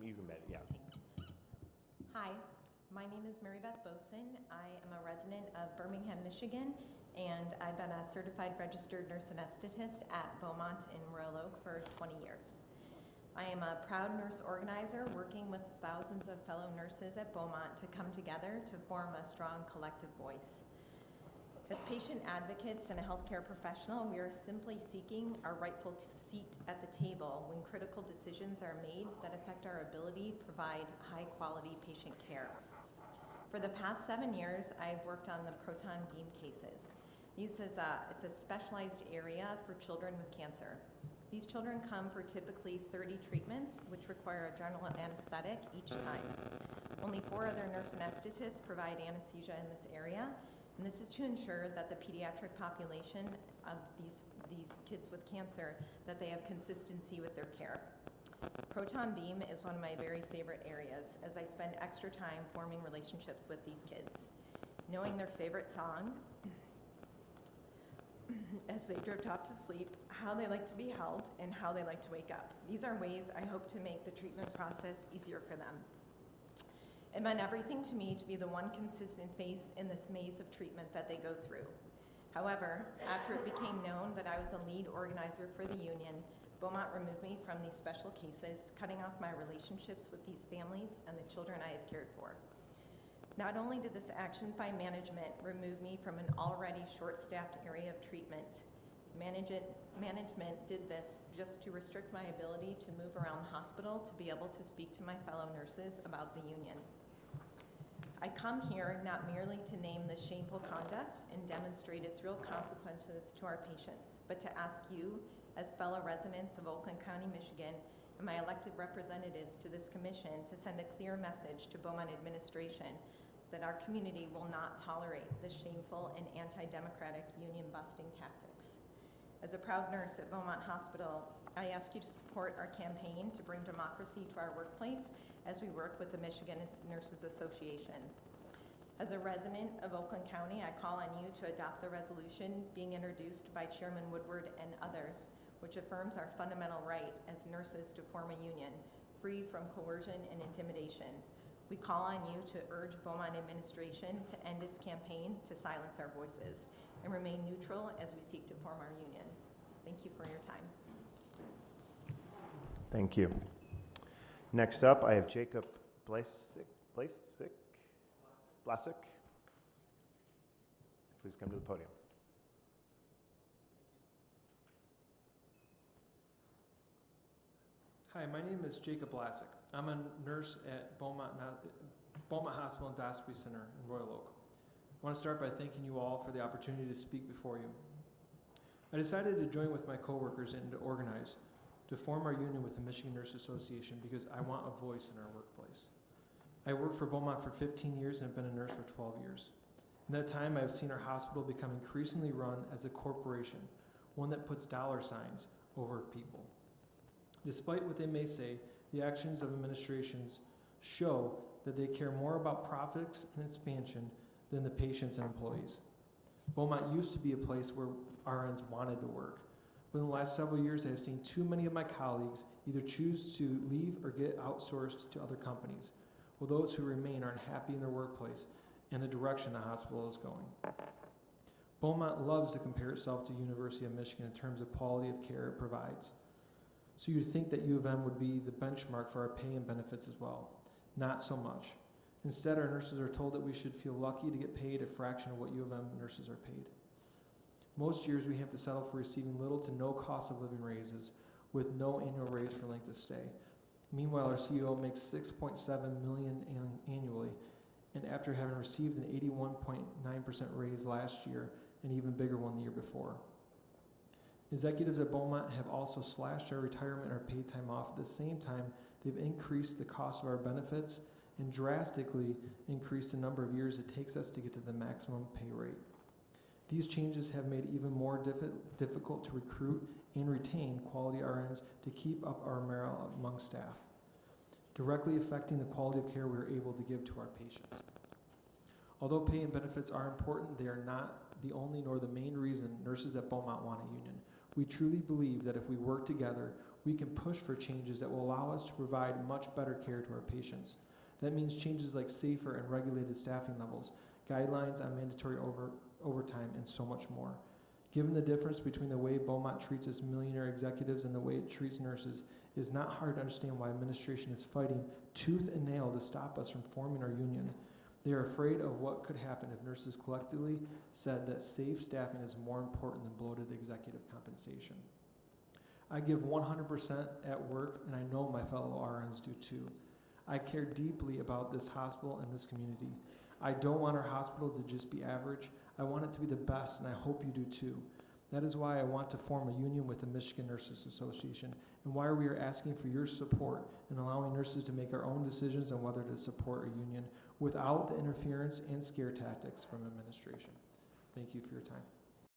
You can bet, yeah. Thanks. Hi, my name is Mary Beth Boson. I am a resident of Birmingham, Michigan, and I've been a certified registered nurse anesthetist at Beaumont in Royal Oak for 20 years. I am a proud nurse organizer working with thousands of fellow nurses at Beaumont to come together to form a strong collective voice. As patient advocates and a healthcare professional, we are simply seeking our rightful seat at the table when critical decisions are made that affect our ability to provide high-quality patient care. For the past 7 years, I've worked on the proton beam cases. It's a specialized area for children with cancer. These children come for typically 30 treatments, which require a general anesthetic each time. Only 4 other nurse anesthetists provide anesthesia in this area, and this is to ensure that the pediatric population of these kids with cancer, that they have consistency with their care. Proton beam is one of my very favorite areas, as I spend extra time forming relationships with these kids, knowing their favorite song, as they drift off to sleep, how they like to be held, and how they like to wake up. These are ways I hope to make the treatment process easier for them. It meant everything to me to be the one consistent face in this maze of treatment that they go through. However, after it became known that I was the lead organizer for the union, Beaumont removed me from these special cases, cutting off my relationships with these families and the children I had cared for. Not only did this action by management remove me from an already short-staffed area of treatment, management did this just to restrict my ability to move around the hospital to be able to speak to my fellow nurses about the union. I come here not merely to name the shameful conduct and demonstrate its real consequences to our patients, but to ask you, as fellow residents of Oakland County, Michigan, and my elected representatives to this commission, to send a clear message to Beaumont administration that our community will not tolerate the shameful and anti-democratic union-busting tactics. As a proud nurse at Beaumont Hospital, I ask you to support our campaign to bring democracy to our workplace as we work with the Michigan Nurses Association. As a resident of Oakland County, I call on you to adopt the resolution being introduced by Chairman Woodward and others, which affirms our fundamental right as nurses to form a union, free from coercion and intimidation. We call on you to urge Beaumont administration to end its campaign to silence our voices and remain neutral as we seek to form our union. Thank you for your time. Thank you. Next up, I have Jacob Blasik. Please come to the podium. Hi, my name is Jacob Blasik. I'm a nurse at Beaumont Hospital Endoscopy Center in Royal Oak. I want to start by thanking you all for the opportunity to speak before you. I decided to join with my coworkers and to organize, to form our union with the Michigan Nurses Association because I want a voice in our workplace. I worked for Beaumont for 15 years and have been a nurse for 12 years. In that time, I have seen our hospital become increasingly run as a corporation, one that puts dollar signs over people. Despite what they may say, the actions of administrations show that they care more about profits and expansion than the patients and employees. Beaumont used to be a place where RNs wanted to work, but in the last several years I have seen too many of my colleagues either choose to leave or get outsourced to other companies, while those who remain aren't happy in their workplace and the direction the hospital is going. Beaumont loves to compare itself to University of Michigan in terms of quality of care it provides. So you'd think that U of M would be the benchmark for our pay and benefits as well. Not so much. Instead, our nurses are told that we should feel lucky to get paid a fraction of what U of M nurses are paid. Most years we have to settle for receiving little to no cost of living raises with no annual raise for length of stay. Meanwhile, our CEO makes $6.7 million annually, and after having received an 81.9% raise last year, an even bigger one the year before. Executives at Beaumont have also slashed our retirement and our paid time off. At the same time, they've increased the cost of our benefits and drastically increased the number of years it takes us to get to the maximum pay rate. These changes have made it even more difficult to recruit and retain quality RNs to keep up our morale among staff, directly affecting the quality of care we are able to give to our patients. Although pay and benefits are important, they are not the only nor the main reason nurses at Beaumont want a union. We truly believe that if we work together, we can push for changes that will allow us to provide much better care to our patients. That means changes like safer and regulated staffing levels, guidelines on mandatory overtime, and so much more. Given the difference between the way Beaumont treats its millionaire executives and the way it treats nurses, it is not hard to understand why administration is fighting tooth and nail to stop us from forming our union. They are afraid of what could happen if nurses collectively said that safe staffing is more important than bloated executive compensation. I give 100% at work, and I know my fellow RNs do too. I care deeply about this hospital and this community. I don't want our hospital to just be average. I want it to be the best, and I hope you do too. That is why I want to form a union with the Michigan Nurses Association, and why we are asking for your support in allowing nurses to make our own decisions on whether to support a union without the interference and scare tactics from administration. Thank you for your time.